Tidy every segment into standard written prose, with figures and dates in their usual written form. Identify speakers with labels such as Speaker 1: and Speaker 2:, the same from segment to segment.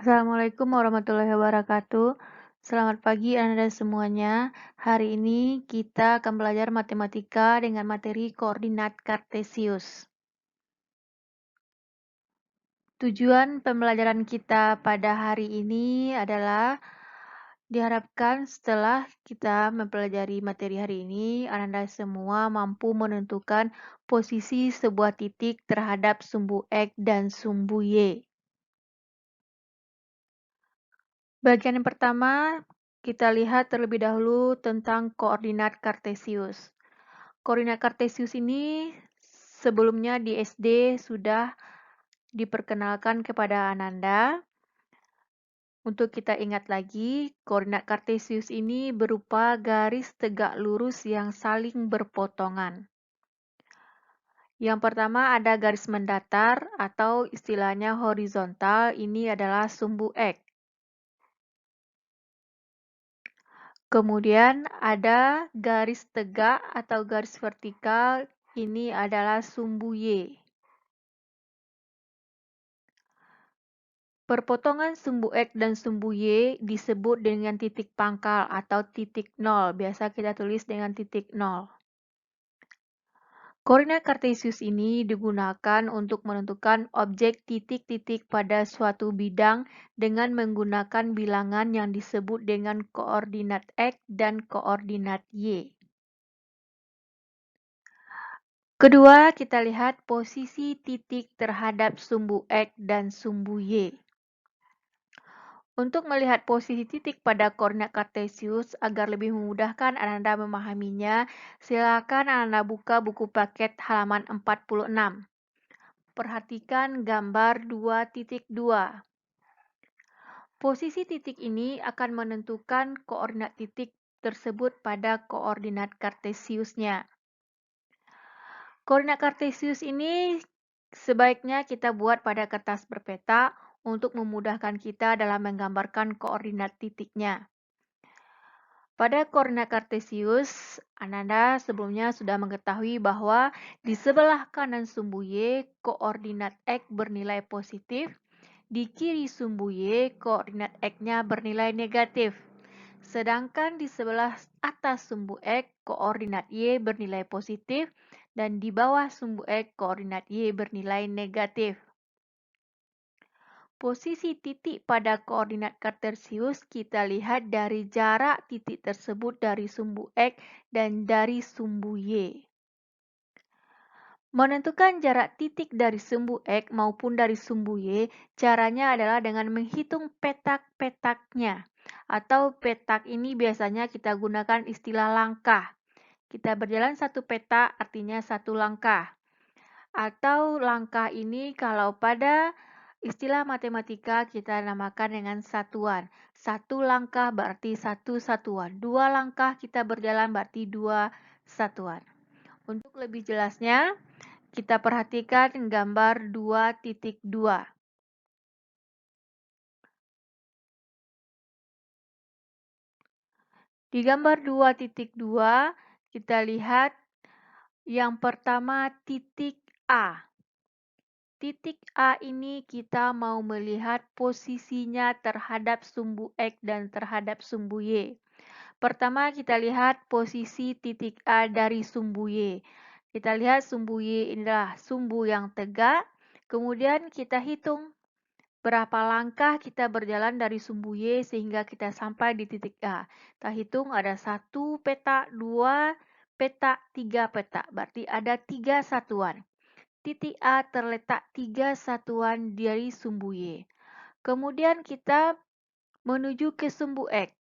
Speaker 1: Assalamualaikum warahmatullahi wabarakatuh. Selamat pagi Anda semuanya. Hari ini kita akan belajar matematika dengan materi koordinat kartesius. Tujuan pembelajaran kita pada hari ini adalah diharapkan setelah kita mempelajari materi hari ini, Anda semua mampu menentukan posisi sebuah titik terhadap sumbu X dan sumbu Y. Bagian yang pertama, kita lihat terlebih dahulu tentang koordinat kartesius. Koordinat kartesius ini sebelumnya di SD sudah diperkenalkan kepada Ananda. Untuk kita ingat lagi, koordinat kartesius ini berupa garis tegak lurus yang saling berpotongan. Yang pertama ada garis mendatar atau istilahnya horizontal, ini adalah sumbu X. Kemudian ada garis tegak atau garis vertikal, ini adalah sumbu Y. Perpotongan sumbu X dan sumbu Y disebut dengan titik pangkal atau titik nol. Biasa kita tulis dengan titik nol. Koordinat kartesius ini digunakan untuk menentukan objek titik-titik pada suatu bidang dengan menggunakan bilangan yang disebut dengan koordinat X dan koordinat Y. Kedua, kita lihat posisi titik terhadap sumbu X dan sumbu Y. Untuk melihat posisi titik pada koordinat kartesius agar lebih memudahkan Anda memahaminya, silakan Anda buka buku paket halaman 46. Perhatikan gambar 2.2. Posisi titik ini akan menentukan koordinat titik tersebut pada koordinat kartesiusnya. Koordinat kartesius ini sebaiknya kita buat pada kertas berpeta untuk memudahkan kita dalam menggambarkan koordinat titiknya. Pada koordinat kartesius, Ananda sebelumnya sudah mengetahui bahwa di sebelah kanan sumbu Y, koordinat X bernilai positif, di kiri sumbu Y, koordinat X-nya bernilai negatif. Sedangkan di sebelah atas sumbu X, koordinat Y bernilai positif, dan di bawah sumbu X, koordinat Y bernilai negatif. Posisi titik pada koordinat kartesius kita lihat dari jarak titik tersebut dari sumbu X dan dari sumbu Y. Menentukan jarak titik dari sumbu X maupun dari sumbu Y, caranya adalah dengan menghitung petak-petaknya. Atau petak ini biasanya kita gunakan istilah langkah. Kita berjalan satu petak artinya satu langkah. Atau langkah ini kalau pada istilah matematika kita namakan dengan satuan. Satu langkah berarti satu satuan. Dua langkah kita berjalan berarti dua satuan. Untuk lebih jelasnya, kita perhatikan gambar 2.2. Di gambar 2.2, kita lihat yang pertama titik A. Titik A ini kita mau melihat posisinya terhadap sumbu X dan terhadap sumbu Y. Pertama kita lihat posisi titik A dari sumbu Y. Kita lihat sumbu Y inilah sumbu yang tegak. Kemudian kita hitung berapa langkah kita berjalan dari sumbu Y sehingga kita sampai di titik A. Kita hitung ada 1 petak, 2 petak, 3 petak. Berarti ada 3 satuan. Titik A terletak 3 satuan dari sumbu Y. Kemudian kita menuju ke sumbu X.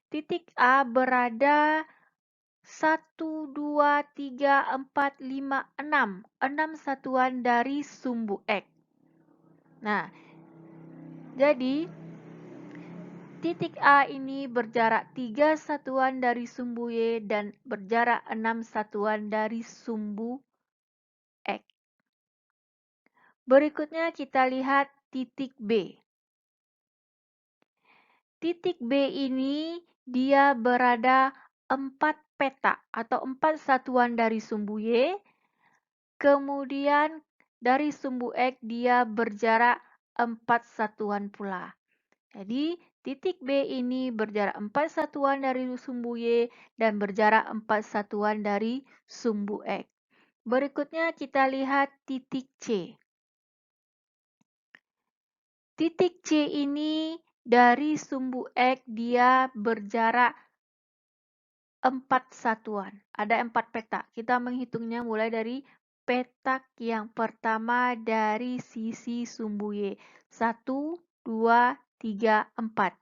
Speaker 1: Titik A berada 1, 2, 3, 4, 5, 6. 6 satuan dari sumbu X. Nah, jadi titik A ini berjarak 3 satuan dari sumbu Y dan berjarak 6 satuan dari sumbu X. Berikutnya kita lihat titik B. Titik B ini dia berada 4 petak atau 4 satuan dari sumbu Y. Kemudian dari sumbu X dia berjarak 4 satuan pula. Jadi, titik B ini berjarak 4 satuan dari sumbu Y dan berjarak 4 satuan dari sumbu X. Berikutnya kita lihat titik C. Titik C ini dari sumbu X dia berjarak 4 satuan. Ada 4 petak. Kita menghitungnya mulai dari petak yang pertama dari sisi sumbu Y. 1, 2, 3, 4.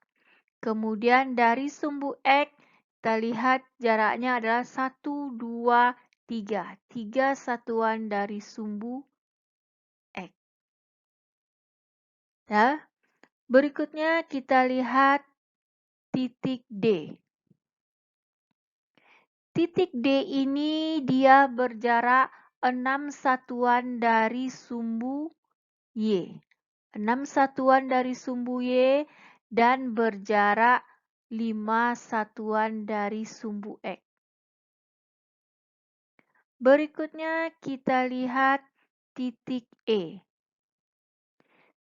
Speaker 1: Kemudian dari sumbu X, kita lihat jaraknya adalah 1, 2, 3. 3 satuan dari sumbu X. Ya. Berikutnya kita lihat titik D. Titik D ini dia berjarak 6 satuan dari sumbu Y. 6 satuan dari sumbu Y dan berjarak 5 satuan dari sumbu X. Berikutnya kita lihat titik E.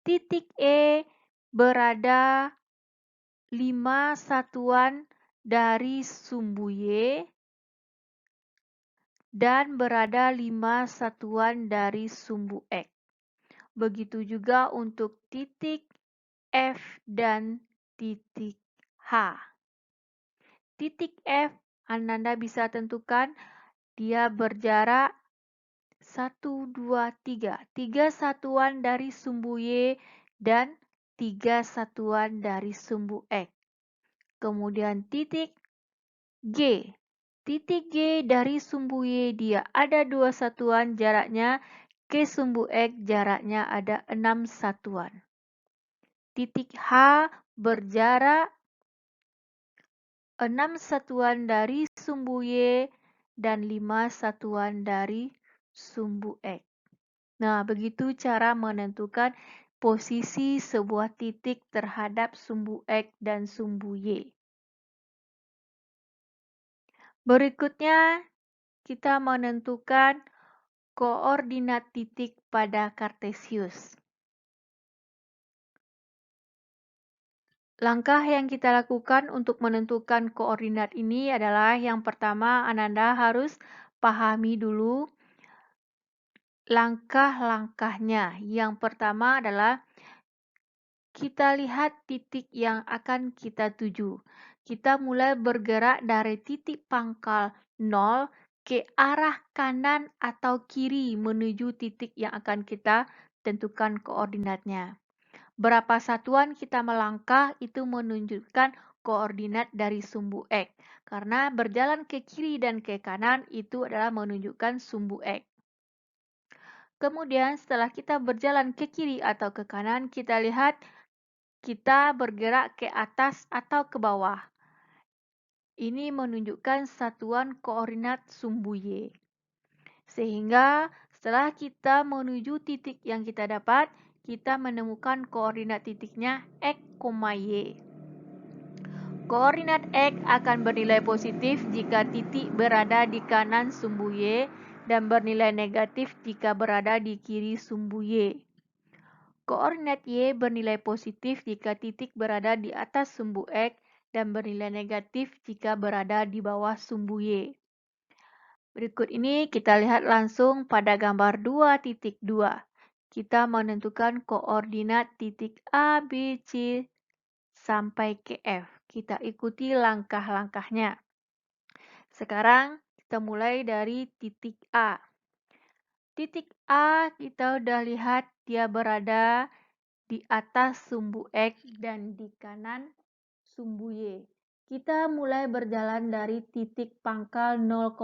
Speaker 1: Titik E berada 5 satuan dari sumbu Y dan berada 5 satuan dari sumbu X. Begitu juga untuk titik F dan titik H. Titik F, Ananda bisa tentukan dia berjarak 1, 2, 3. 3 satuan dari sumbu Y dan 3 satuan dari sumbu X. Kemudian titik G. Titik G dari sumbu Y dia ada 2 satuan jaraknya, ke sumbu X jaraknya ada 6 satuan. Titik H berjarak 6 satuan dari sumbu Y dan 5 satuan dari sumbu X. Nah, begitu cara menentukan posisi sebuah titik terhadap sumbu X dan sumbu Y. Berikutnya, kita menentukan koordinat titik pada Kartesius. Langkah yang kita lakukan untuk menentukan koordinat ini adalah yang pertama, Ananda harus pahami dulu langkah-langkahnya. Yang pertama adalah kita lihat titik yang akan kita tuju. Kita mulai bergerak dari titik pangkal 0 ke arah kanan atau kiri menuju titik yang akan kita tentukan koordinatnya. Berapa satuan kita melangkah itu menunjukkan koordinat dari sumbu X. Karena berjalan ke kiri dan ke kanan itu adalah menunjukkan sumbu X. Kemudian setelah kita berjalan ke kiri atau ke kanan, kita lihat kita bergerak ke atas atau ke bawah. Ini menunjukkan satuan koordinat sumbu Y. Sehingga setelah kita menuju titik yang kita dapat, kita menemukan koordinat titiknya X, Y. Koordinat X akan bernilai positif jika titik berada di kanan sumbu Y dan bernilai negatif jika berada di kiri sumbu Y. Koordinat Y bernilai positif jika titik berada di atas sumbu X dan bernilai negatif jika berada di bawah sumbu Y. Berikut ini kita lihat langsung pada gambar 2.2. Kita menentukan koordinat titik A, B, C sampai ke F. Kita ikuti langkah-langkahnya. Sekarang kita mulai dari titik A. Titik A kita udah lihat dia berada di atas sumbu X dan di kanan sumbu Y. Kita mulai berjalan dari titik pangkal 0,0.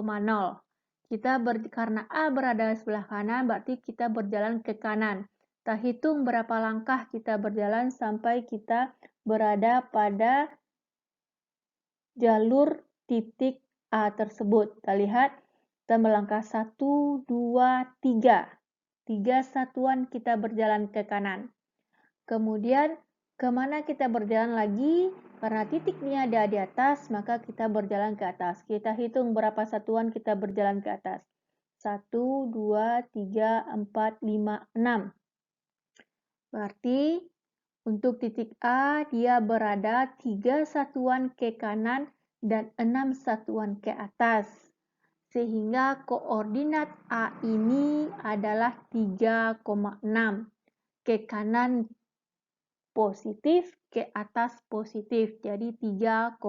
Speaker 1: Karena A berada di sebelah kanan, berarti kita berjalan ke kanan. Kita hitung berapa langkah kita berjalan sampai kita berada pada jalur titik A tersebut. Kita lihat, kita melangkah 1, 2, 3. 3 satuan kita berjalan ke kanan. Kemudian, kemana kita berjalan lagi? Karena titik ini ada di atas, maka kita berjalan ke atas. Kita hitung berapa satuan kita berjalan ke atas. 1, 2, 3, 4, 5, 6. Berarti Untuk titik A, dia berada 3 satuan ke kanan dan 6 satuan ke atas. Sehingga koordinat A ini adalah 3,6. Ke kanan positif, ke atas positif. Jadi 3,6.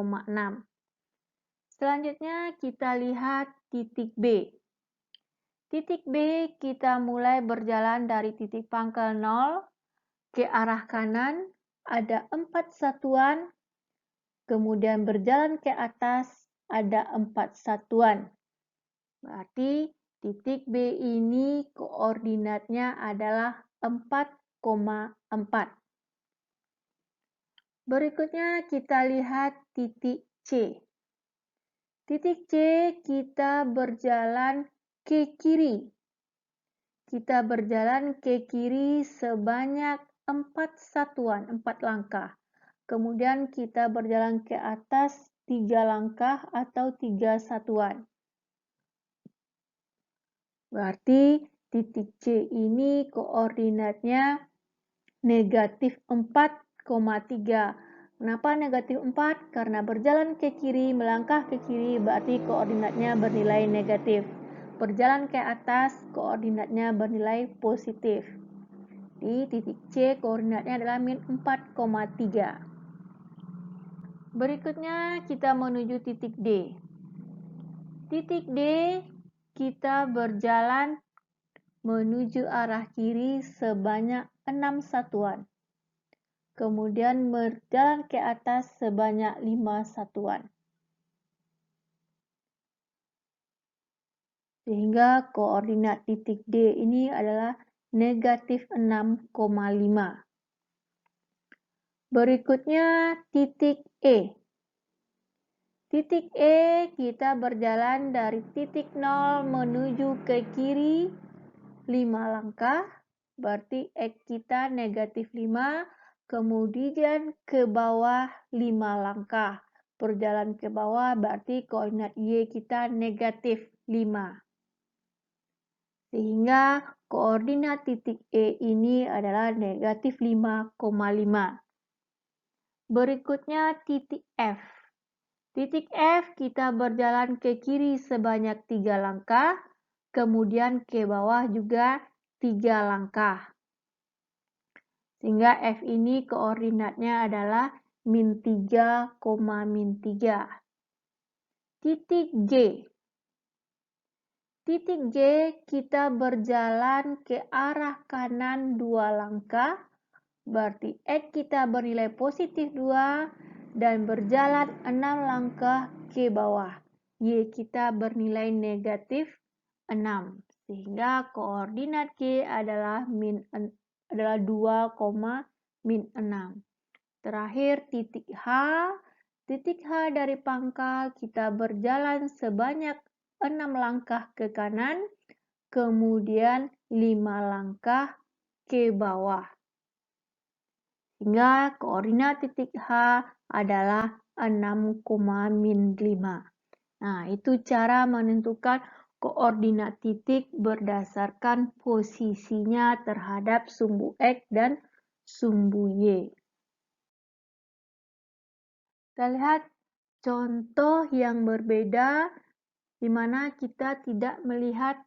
Speaker 1: Selanjutnya kita lihat titik B. Titik B kita mulai berjalan dari titik pangkal 0 ke arah kanan, ada 4 satuan, kemudian berjalan ke atas, ada 4 satuan. Berarti titik B ini koordinatnya adalah 4,4. Berikutnya kita lihat titik C. Titik C kita berjalan ke kiri. Kita berjalan ke kiri sebanyak 4 satuan, 4 langkah. Kemudian kita berjalan ke atas 3 langkah atau 3 satuan. Berarti titik C ini koordinatnya negatif 4,3. Kenapa negatif 4? Karena berjalan ke kiri, melangkah ke kiri, berarti koordinatnya bernilai negatif. Berjalan ke atas, koordinatnya bernilai positif. Di titik C, koordinatnya adalah min 4,3. Berikutnya, kita menuju titik D. Titik D, kita berjalan menuju arah kiri sebanyak 6 satuan. Kemudian berjalan ke atas sebanyak 5 satuan. Sehingga koordinat titik D ini adalah negatif 6,5. Berikutnya titik E. Titik E kita berjalan dari titik 0 menuju ke kiri 5 langkah. Berarti X kita negatif 5. Kemudian ke bawah 5 langkah. Berjalan ke bawah berarti koordinat Y kita negatif 5. Sehingga koordinat titik E ini adalah negatif 5,5. Berikutnya titik F. Titik F kita berjalan ke kiri sebanyak 3 langkah, kemudian ke bawah juga 3 langkah. Sehingga F ini koordinatnya adalah min 3, min 3. Titik J. Titik J kita berjalan ke arah kanan 2 langkah, berarti X kita bernilai positif 2 dan berjalan 6 langkah ke bawah. Y kita bernilai negatif 6. Sehingga koordinat K adalah 2, min 6. Terakhir titik H. Titik H dari pangkal kita berjalan sebanyak 6 langkah ke kanan, kemudian 5 langkah ke bawah. Sehingga koordinat titik H adalah 6, min 5. Nah, itu cara menentukan koordinat titik berdasarkan posisinya terhadap sumbu X dan sumbu Y. Kita lihat contoh yang berbeda di mana kita tidak melihat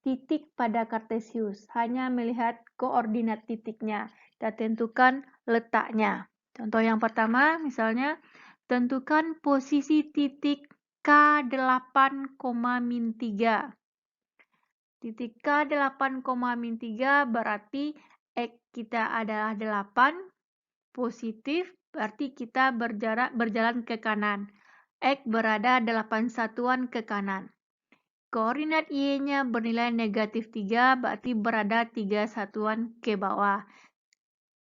Speaker 1: titik pada Kartesius, hanya melihat koordinat titiknya. Kita tentukan letaknya. Contoh yang pertama, misalnya, tentukan posisi titik K8, min 3. Titik K8, min 3 berarti X kita adalah 8, positif, berarti kita berjalan ke kanan. X berada 8 satuan ke kanan. Koordinat Y-nya bernilai negatif 3, berarti berada 3 satuan ke bawah.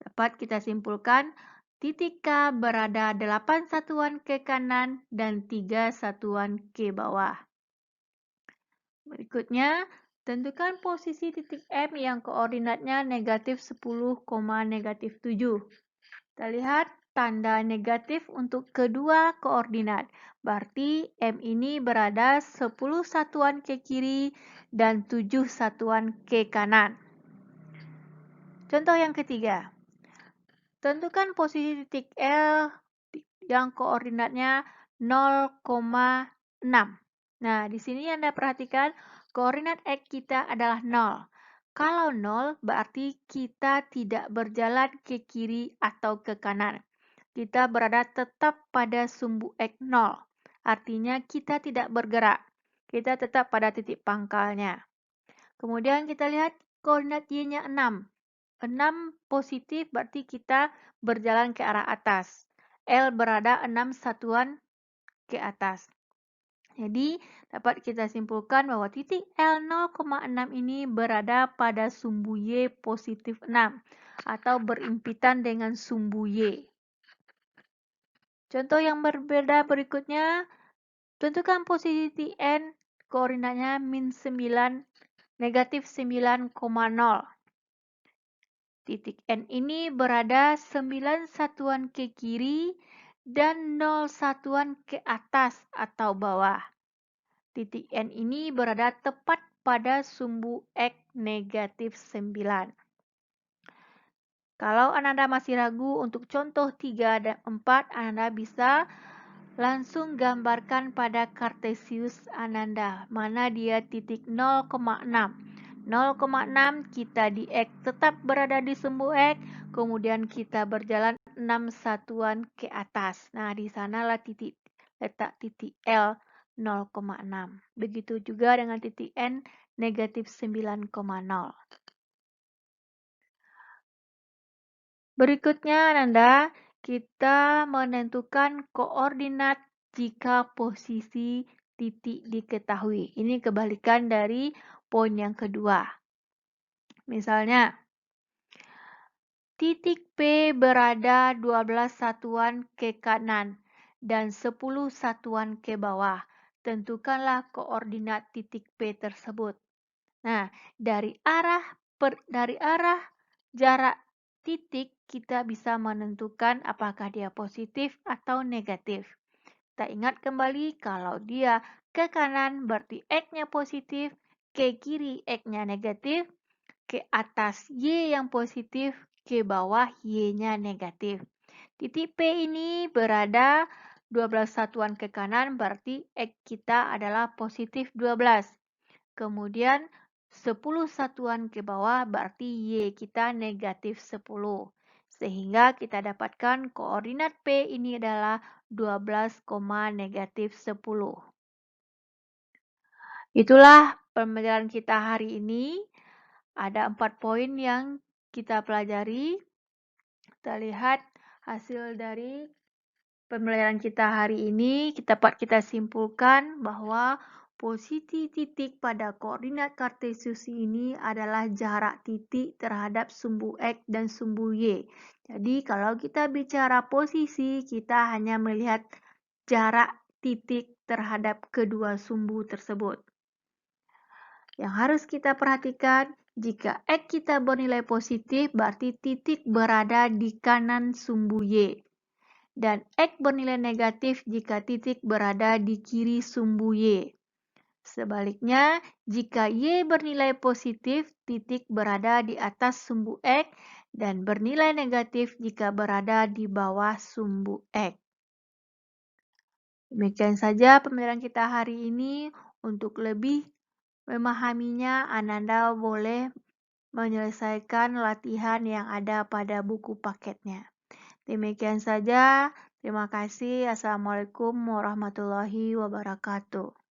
Speaker 1: Dapat kita simpulkan, titik K berada 8 satuan ke kanan dan 3 satuan ke bawah. Berikutnya, tentukan posisi titik M yang koordinatnya negatif 10, negatif 7. Kita lihat tanda negatif untuk kedua koordinat. Berarti M ini berada 10 satuan ke kiri dan 7 satuan ke kanan. Contoh yang ketiga. Tentukan posisi titik L yang koordinatnya 0,6. Nah, di sini Anda perhatikan koordinat X kita adalah 0. Kalau 0 berarti kita tidak berjalan ke kiri atau ke kanan. Kita berada tetap pada sumbu X 0. Artinya kita tidak bergerak. Kita tetap pada titik pangkalnya. Kemudian kita lihat koordinat Y-nya 6. 6 positif berarti kita berjalan ke arah atas. L berada 6 satuan ke atas. Jadi, dapat kita simpulkan bahwa titik L 0,6 ini berada pada sumbu Y positif 6 atau berimpitan dengan sumbu Y. Contoh yang berbeda berikutnya, tentukan posisi titik N, koordinatnya -9, negatif 9,0. Titik N ini berada 9 satuan ke kiri dan 0 satuan ke atas atau bawah. Titik N ini berada tepat pada sumbu X negatif 9. Kalau Ananda masih ragu untuk contoh 3 dan 4, Ananda bisa langsung gambarkan pada Kartesius Ananda, mana dia titik 0,6. 0,6 kita di X tetap berada di sumbu X, kemudian kita berjalan 6 satuan ke atas. Nah, di sanalah letak titik L 0,6. Begitu juga dengan titik N negatif 9,0. Berikutnya, Ananda, kita menentukan koordinat jika posisi titik diketahui. Ini kebalikan dari poin yang kedua. Misalnya, titik P berada 12 satuan ke kanan dan 10 satuan ke bawah. Tentukanlah koordinat titik P tersebut. Nah, dari arah jarak titik kita bisa menentukan apakah dia positif atau negatif. Kita ingat kembali kalau dia ke kanan berarti X-nya positif, ke kiri X-nya negatif, ke atas Y yang positif, ke bawah Y-nya negatif. Titik P ini berada 12 satuan ke kanan berarti X kita adalah positif 12. Kemudian 10 satuan ke bawah berarti Y kita negatif 10. Sehingga kita dapatkan koordinat P ini adalah 12, negatif 10. Itulah pembelajaran kita hari ini. Ada 4 poin yang kita pelajari. Kita lihat hasil dari pembelajaran kita hari ini. Dapat kita simpulkan bahwa posisi titik pada koordinat Kartesius ini adalah jarak titik terhadap sumbu X dan sumbu Y. Jadi kalau kita bicara posisi, kita hanya melihat jarak titik terhadap kedua sumbu tersebut. Yang harus kita perhatikan, jika X kita bernilai positif, berarti titik berada di kanan sumbu Y. Dan X bernilai negatif jika titik berada di kiri sumbu Y. Sebaliknya, jika Y bernilai positif, titik berada di atas sumbu X dan bernilai negatif jika berada di bawah sumbu X. Demikian saja pembelajaran kita hari ini. Untuk lebih memahaminya, Ananda boleh menyelesaikan latihan yang ada pada buku paketnya. Demikian saja. Terima kasih. Assalamualaikum warahmatullahi wabarakatuh.